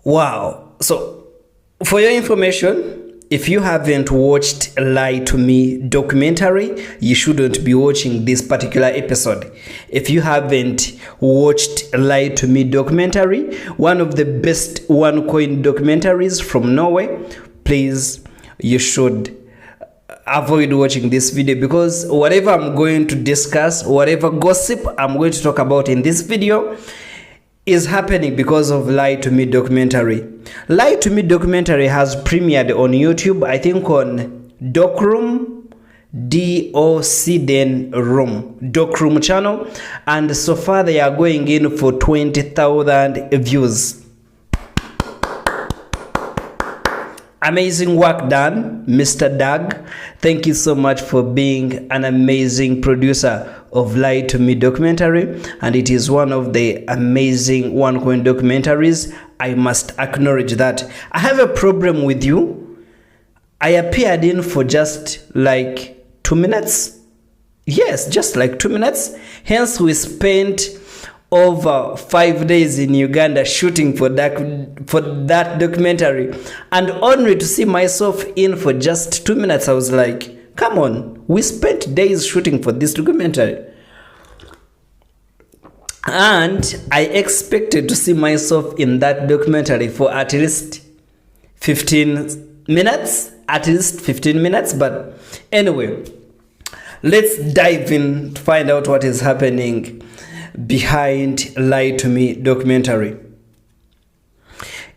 Wow. So, for your information, if you haven't watched Lie to Me documentary, you shouldn't be watching this particular episode. If you haven't watched Lie to Me documentary, one of the best OneCoin documentaries from Norway, please, you should avoid watching this video, because whatever I'm going to discuss, whatever gossip I'm going to talk about in this video is happening because of Lie to Me documentary. Lie to Me documentary has premiered on YouTube, I think on Docroom, Docroom channel, and so far they are going in for 20,000 views. Amazing work done, Mr. Doug. Thank you so much for being an amazing producer of Lie to Me documentary, and it is one of the amazing OneCoin documentaries. I must acknowledge that. I have a problem with you. I appeared in for just like 2 minutes. Yes, just like 2 minutes. Hence, we spent over 5 days in Uganda shooting for that documentary, and only to see myself in for just 2 minutes. I was like, come on, we spent days shooting for this documentary, and I expected to see myself in that documentary for at least 15 minutes, but anyway, let's dive in to find out what is happening behind Lie to Me documentary.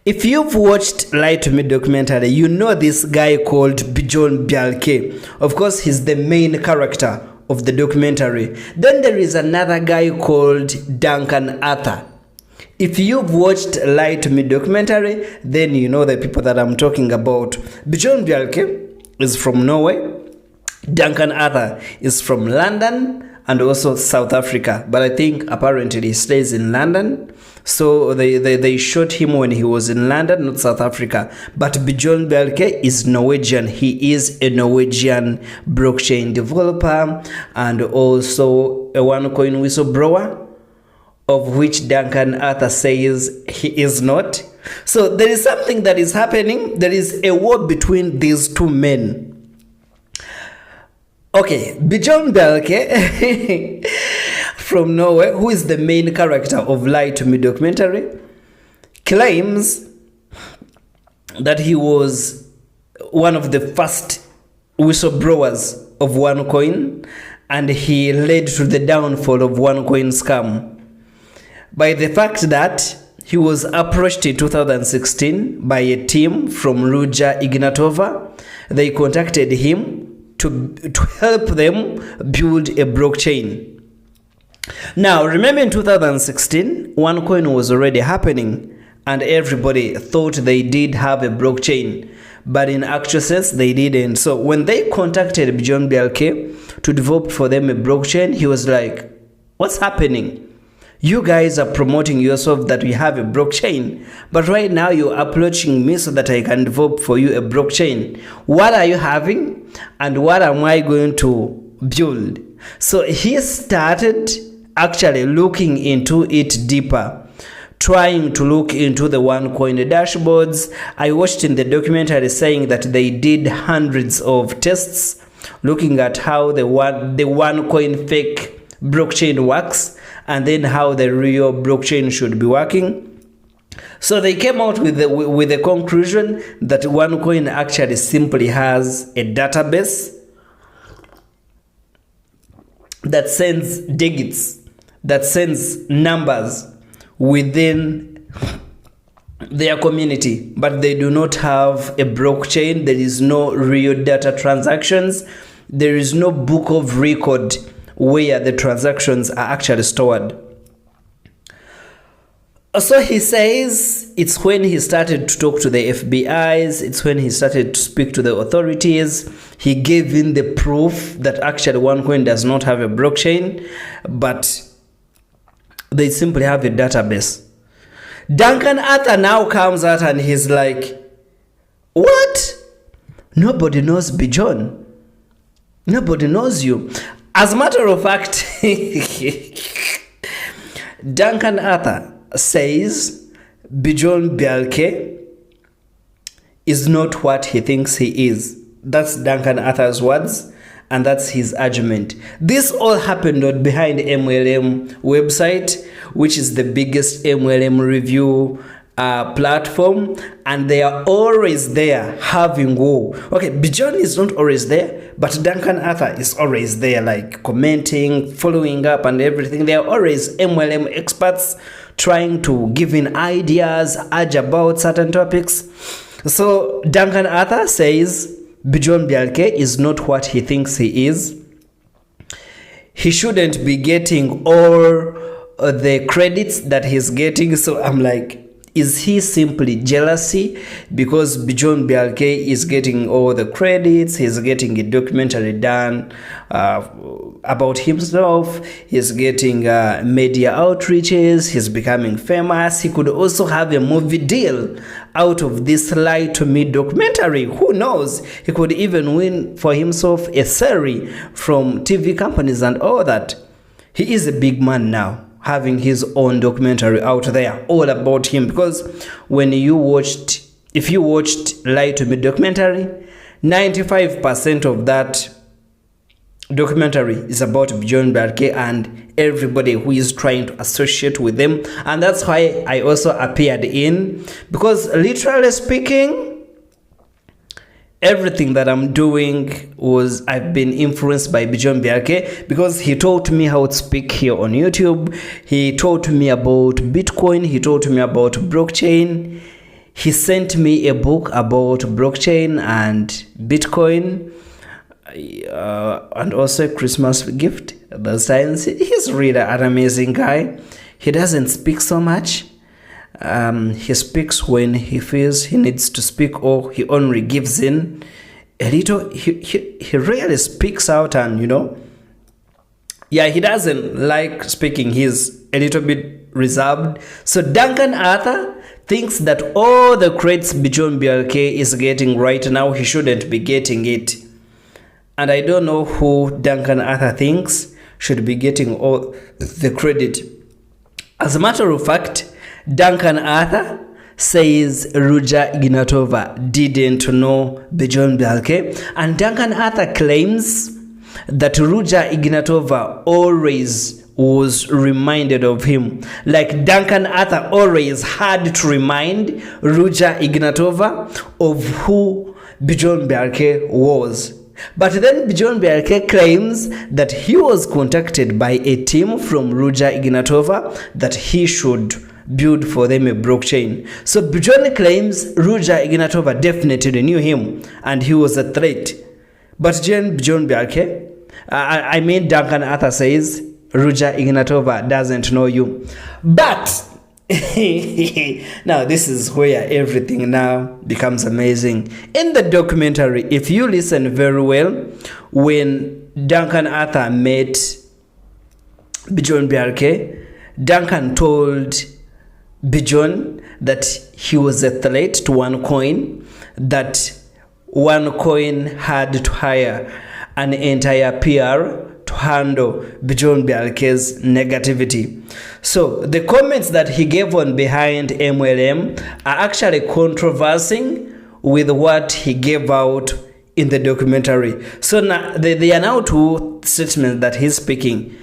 If you've watched Lie to Me documentary, you know this guy called Bjorn Bjercke. Of course, he's the main character of the documentary. Then there is another guy called Duncan Arthur. If you've watched Lie to Me documentary, then you know the people that I'm talking about. Bjorn Bjercke is from Norway. Duncan Arthur is from London and also South Africa, but I think apparently he stays in London. So they shot him when he was in London, not South Africa. But Bjorn Bjercke is Norwegian. He is a Norwegian blockchain developer and also a OneCoin whistleblower, of which Duncan Arthur says he is not. So there is something that is happening. There is a war between these two men. Okay, Bjorn Bjercke from Norway, who is the main character of Lie to Me documentary, claims that he was one of the first whistleblowers of OneCoin, and he led to the downfall of OneCoin scam by the fact that he was approached in 2016 by a team from Ruja Ignatova. They contacted him to help them build a blockchain. Now, remember in 2016, OneCoin was already happening and everybody thought they did have a blockchain, but in actual sense, they didn't. So when they contacted Bjorn Bjercke to develop for them a blockchain, he was like, what's happening? You guys are promoting yourself that we have a blockchain, but right now you're approaching me so that I can develop for you a blockchain. What are you having and what am I going to build? So he started actually looking into it deeper, trying to look into the OneCoin dashboards. I watched in the documentary saying that they did hundreds of tests looking at how the OneCoin fake blockchain works, and then how the real blockchain should be working. So they came out with the conclusion that OneCoin actually simply has a database that sends digits, that sends numbers within their community, but they do not have a blockchain. There is no real data transactions. There is no book of record where the transactions are actually stored. So he says it's when he started to talk to the FBIs, it's when he started to speak to the authorities, he gave in the proof that actually OneCoin does not have a blockchain, but they simply have a database. Duncan Arthur now comes out and he's like, what? Nobody knows Bjorn. Nobody knows you. As a matter of fact, Duncan Arthur says Bjorn Bjercke is not what he thinks he is. That's Duncan Arthur's words, and that's his argument. This all happened on Behind MLM website, which is the biggest MLM review platform, and they are always there having war. Okay, Bjorn is not always there, but Duncan Arthur is always there, like commenting, following up, and everything. They are always MLM experts trying to give in ideas, urge about certain topics. So Duncan Arthur says Bjorn Bjercke is not what he thinks he is. He shouldn't be getting all the credits that he's getting. So I'm like, is he simply jealousy because Bjorn Bjercke is getting all the credits? He's getting a documentary done about himself. He's getting media outreaches. He's becoming famous. He could also have a movie deal out of this Lie to Me documentary. Who knows? He could even win for himself a salary from TV companies and all that. He is a big man now, having his own documentary out there all about him. Because when if you watched Lie to Me documentary, 95% of that documentary is about Bjorn Bjercke and everybody who is trying to associate with them. And that's why I also appeared in, because literally speaking, everything that I'm doing I've been influenced by Bjorn Bjercke, because he taught me how to speak here on YouTube. He taught me about Bitcoin. He taught me about blockchain. He sent me a book about blockchain and Bitcoin, and also a Christmas gift. He's really an amazing guy. He doesn't speak so much. He speaks when he feels he needs to speak, or he only gives in a little. He really speaks out, and he doesn't like speaking. He's a little bit reserved. So Duncan Arthur thinks that all the credits Bjorn Bjercke is getting right now, he shouldn't be getting it. And I don't know who Duncan Arthur thinks should be getting all the credit. As a matter of fact, Duncan Arthur says Ruja Ignatova didn't know Bjorn Bjercke, and Duncan Arthur claims that Ruja Ignatova always was reminded of him. Like Duncan Arthur always had to remind Ruja Ignatova of who Bjorn Bjercke was. But then Bjorn Bjercke claims that he was contacted by a team from Ruja Ignatova that he should build for them a blockchain. So Bjorn claims Ruja Ignatova definitely knew him and he was a threat. But Bjorn Bjercke, Duncan Arthur says Ruja Ignatova doesn't know you. But now this is where everything now becomes amazing. In the documentary, if you listen very well, when Duncan Arthur met Bjorn Bjercke, Duncan told Bjorn that he was a threat to OneCoin, that OneCoin had to hire an entire PR to handle Bjorn Bjercke's negativity. So the comments that he gave on Behind MLM are actually controversing with what he gave out in the documentary. So now they are now two statements that he's speaking.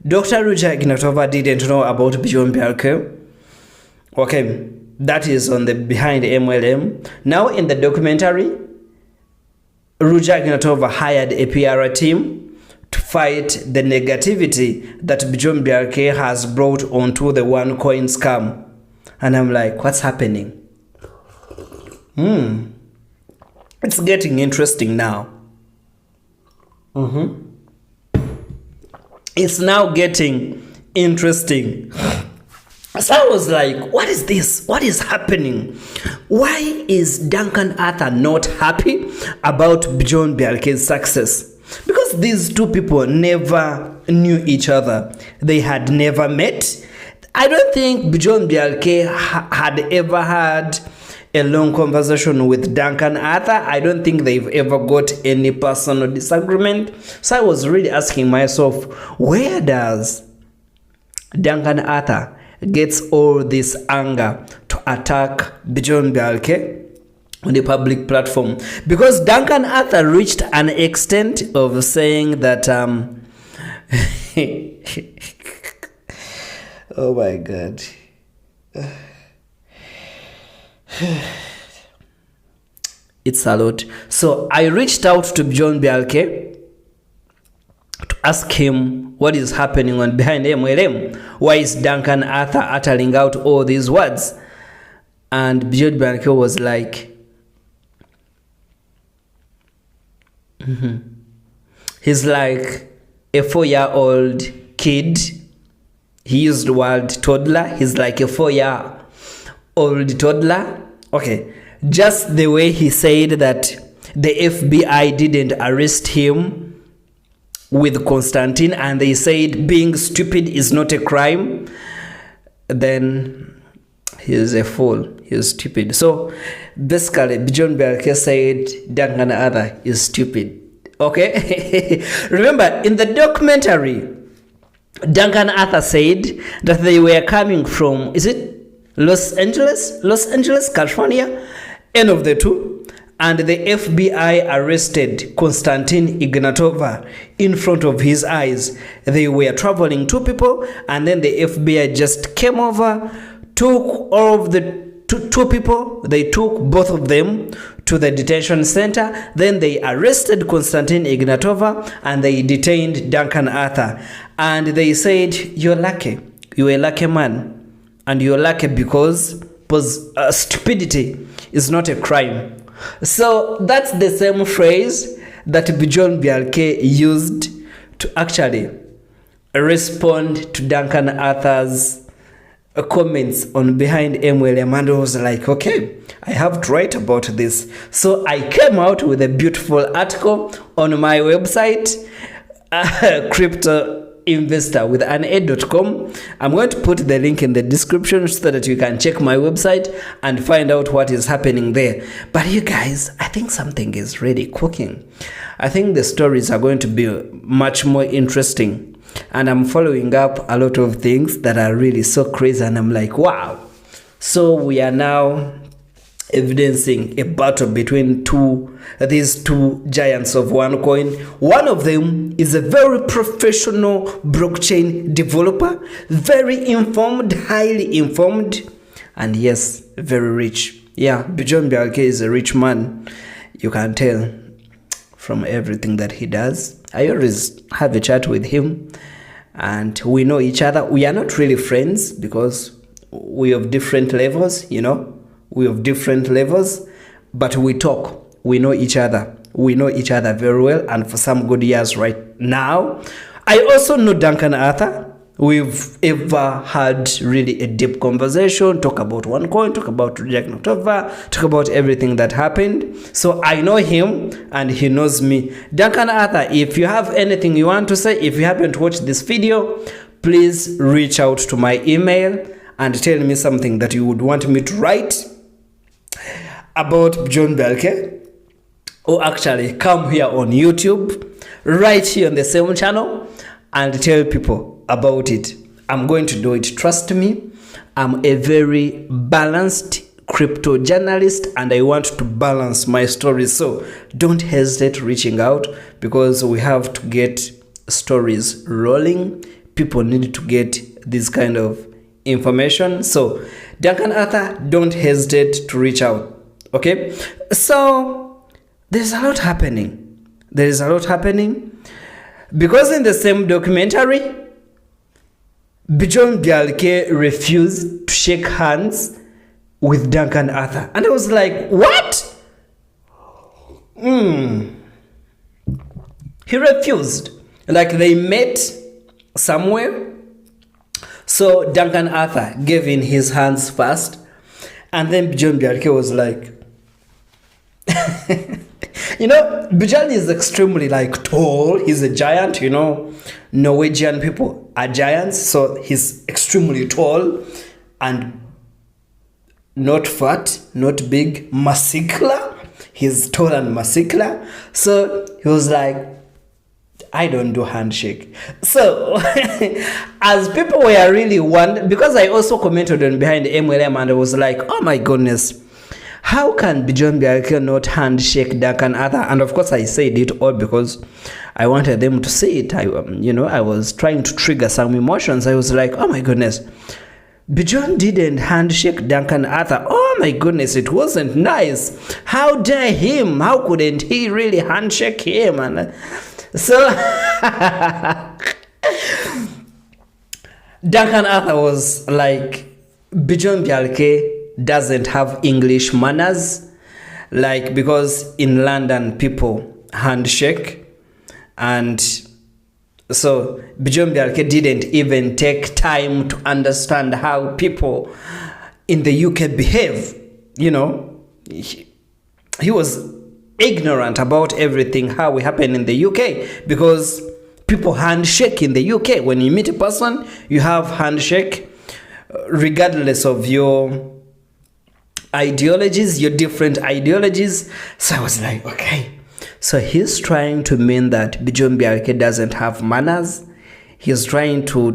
Dr. Ruja Ignatova didn't know about Bjorn Bjercke. Okay, that is on the Behind MLM. Now in the documentary, Ruja Ignatova hired a PR team to fight the negativity that Bjorn Bjercke has brought onto the OneCoin scam. And I'm like, what's happening? It's getting interesting now. It's now getting interesting. So I was like, what is this? What is happening? Why is Duncan Arthur not happy about Bjorn Bjercke's success? Because these two people never knew each other. They had never met. I don't think Bjorn Bjercke had ever had a long conversation with Duncan Arthur. I don't think they've ever got any personal disagreement. So I was really asking myself, where does Duncan Arthur gets all this anger to attack Bjorn Bjercke on the public platform, because Duncan Arthur reached an extent of saying that oh my god, it's a lot. So I reached out to Bjorn Bjercke to ask him what is happening on behind MLM. Why is Duncan Arthur uttering out all these words? And Bjorn Bjercke was like, he's like a 4-year-old kid. He used the word toddler. He's like a 4-year-old toddler. Okay, just the way he said that the FBI didn't arrest him with Constantine and they said being stupid is not a crime, then he's a fool, he's stupid. So basically Bjorn Bjercke said Duncan Arthur is stupid. Okay. Remember in the documentary, Duncan Arthur said that they were coming from, is it Los Angeles, California, any of the two, and the FBI arrested Konstantin Ignatova in front of his eyes. They were traveling, 2 people, and then the FBI just came over, took all of the 2 people, they took both of them to the detention center. Then they arrested Konstantin Ignatova and they detained Duncan Arthur. And they said, you're lucky. You're a lucky man. And you're lucky because stupidity is not a crime. So that's the same phrase that Bjorn Bjercke used to actually respond to Duncan Arthur's comments on behind MLM, and I was like, okay, I have to write about this. So I came out with a beautiful article on my website, cryptoinvestorwithaned.com. I'm going to put the link in the description so that you can check my website and find out what is happening there. But you guys, I think something is really cooking. I think the stories are going to be much more interesting. And I'm following up a lot of things that are really so crazy. And I'm like, wow. So we are now evidencing a battle between these two giants of OneCoin. One of them is a very professional blockchain developer, very informed, highly informed, and yes, very rich. Yeah, Bjorn Bjercke is a rich man. You can tell from everything that he does. I always have a chat with him and we know each other. We are not really friends because we have different levels, you know. We have different levels, but we talk. We know each other. We know each other very well, and for some good years right now. I also know Duncan Arthur. We've ever had really a deep conversation, talk about OneCoin, talk about Duncan Arthur, talk about everything that happened. So I know him and he knows me. Duncan Arthur, if you have anything you want to say, if you haven't watched this video, please reach out to my email and tell me something that you would want me to write about Bjorn Bjercke, or actually come here on YouTube, right here on the same channel, and tell people about it. I'm going to do it. Trust me. I'm a very balanced crypto journalist and I want to balance my stories. So don't hesitate reaching out because we have to get stories rolling. People need to get this kind of information. So Duncan Arthur, don't hesitate to reach out. Okay, so there's a lot happening. There is a lot happening because in the same documentary, Bjorn Bjercke refused to shake hands with Duncan Arthur. And I was like, what? He refused. Like they met somewhere. So Duncan Arthur gave in his hands first. And then Bjorn Bjercke was like, you know, Bjorn is extremely like tall. He's a giant, you know. Norwegian people are giants. So he's extremely tall and not fat, not big, muscular. He's tall and muscular. So he was like, I don't do handshake. So, as people were really wondering, because I also commented on behind MLM and I was like, oh my goodness, how can Bjorn Bjercke not handshake Duncan Arthur? And of course, I said it all because I wanted them to see it. I was trying to trigger some emotions. I was like, oh my goodness, Bjorn didn't handshake Duncan Arthur. Oh my goodness, it wasn't nice. How dare him? How couldn't he really handshake him? And so Duncan Arthur was like, Bjorn Bjercke doesn't have English manners, like, because in London people handshake, and so Bjorn Bjercke didn't even take time to understand how people in the UK behave. He was ignorant about everything, how it happened in the UK, because people handshake in the UK. When you meet a person, you have handshake regardless of your ideologies, your different ideologies. So I was like, okay, so he's trying to mean that Bjorn Bjercke doesn't have manners. He's trying to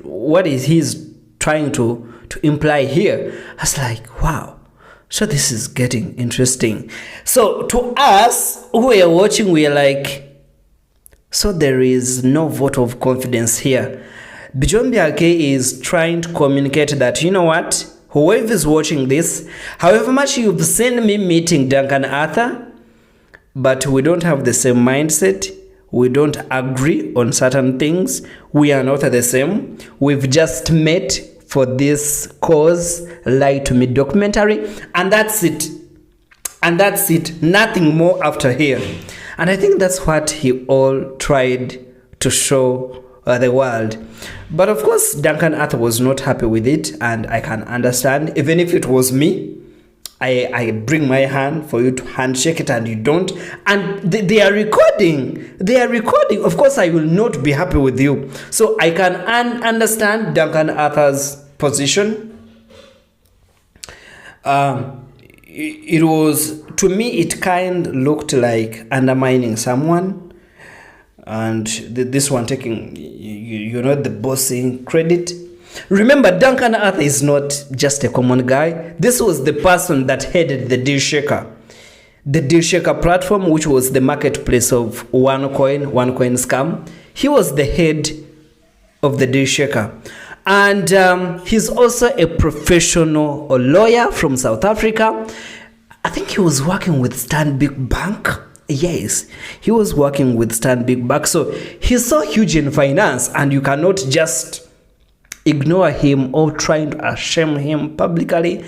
what is he's trying to imply here? I was like, wow. So this is getting interesting. So to us who are watching, we are like, so there is no vote of confidence here. Bjorn Bjercke is trying to communicate that, you know what, whoever is watching this, however much you've seen me meeting Duncan Arthur, but we don't have the same mindset. We don't agree on certain things. We are not the same. We've just met for this cause, Lie to Me documentary, and that's it. And that's it. Nothing more after here. And I think that's what he all tried to show the world. But of course, Duncan Arthur was not happy with it, and I can understand. Even if it was me, I bring my hand for you to handshake it and you don't. And they are recording. They are recording. Of course, I will not be happy with you. So I can understand Duncan Arthur's position. It was, to me, it kind of looked like undermining someone. And this one taking, the bossing credit. Remember, Duncan Arthur is not just a common guy. This was the person that headed the Deal Shaker. The Deal Shaker platform, which was the marketplace of onecoin scam. He was the head of the Deal Shaker. And he's also a professional lawyer from South Africa. I think he was working with Stanbic Bank. Yes, he was working with Stanbic Bank. So he's so huge in finance, and you cannot just ignore him or trying to shame him publicly.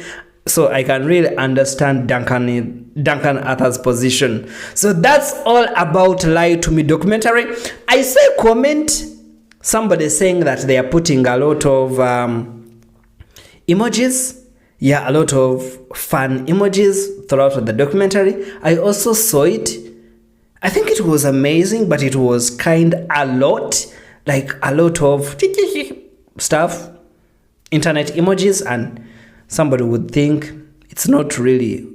So I can really understand Duncan Arthur's position. So that's all about Lie to Me documentary. I say comment, somebody saying that they are putting a lot of emojis. Yeah, a lot of fun emojis throughout the documentary. I also saw it. I think it was amazing, but it was kind a lot, like a lot of stuff, internet emojis, and somebody would think it's not really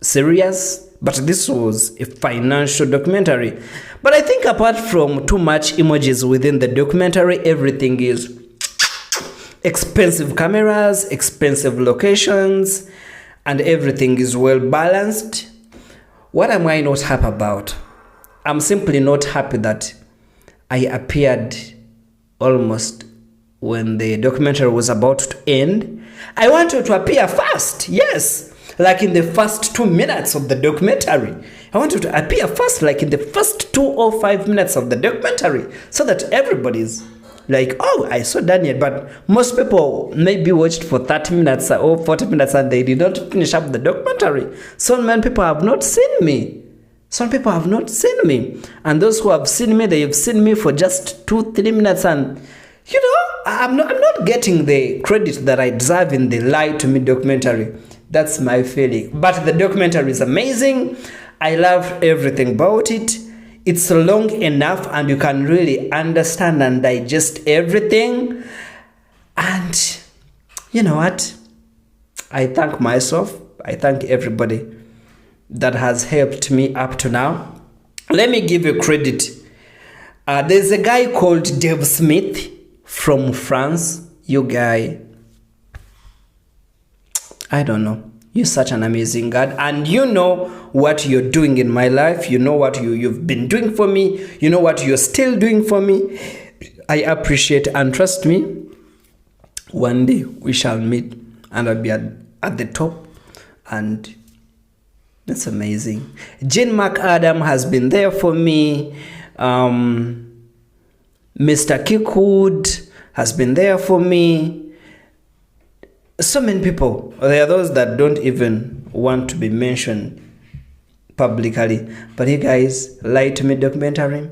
serious, but this was a financial documentary. But I think apart from too much emojis within the documentary, everything is expensive cameras, expensive locations, and everything is well balanced. What am I not happy about? I'm simply not happy that I appeared almost when the documentary was about to end. I wanted to appear first, yes, like in the first 2 minutes of the documentary. I wanted to appear first, like in the first 2 or 5 minutes of the documentary, so that everybody's like, oh, I saw Daniel. But most people maybe watched for 30 minutes or 40 minutes and they did not finish up the documentary. So many people have not seen me. Some people have not seen me. And those who have seen me, they have seen me for just 2-3 minutes. And, I'm not getting the credit that I deserve in the Lie to Me documentary. That's my feeling. But the documentary is amazing. I love everything about it. It's long enough and you can really understand and digest everything. And you know what? I thank myself. I thank everybody that has helped me up to now. Let me give you credit There's a guy called Dave Smith from France. You guy, I don't know. You're such an amazing God, and you know what you're doing in my life. You know what you've been doing for me. You know what you're still doing for me. I appreciate, and trust me, one day we shall meet and I'll be at the top, and that's amazing. Jane McAdam has been there for me. Mr. Kikwood has been there for me. So many people. There are those that don't even want to be mentioned publicly. But you guys, Lie to Me documentary,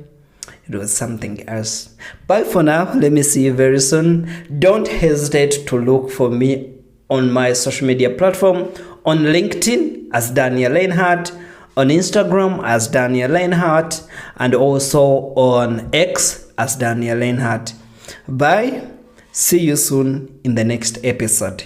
it was something else. Bye for now. Let me see you very soon. Don't hesitate to look for me on my social media platform, on LinkedIn as Daniel Leinhardt, on Instagram as Daniel Leinhardt, and also on X as Daniel Leinhardt. Bye. See you soon in the next episode.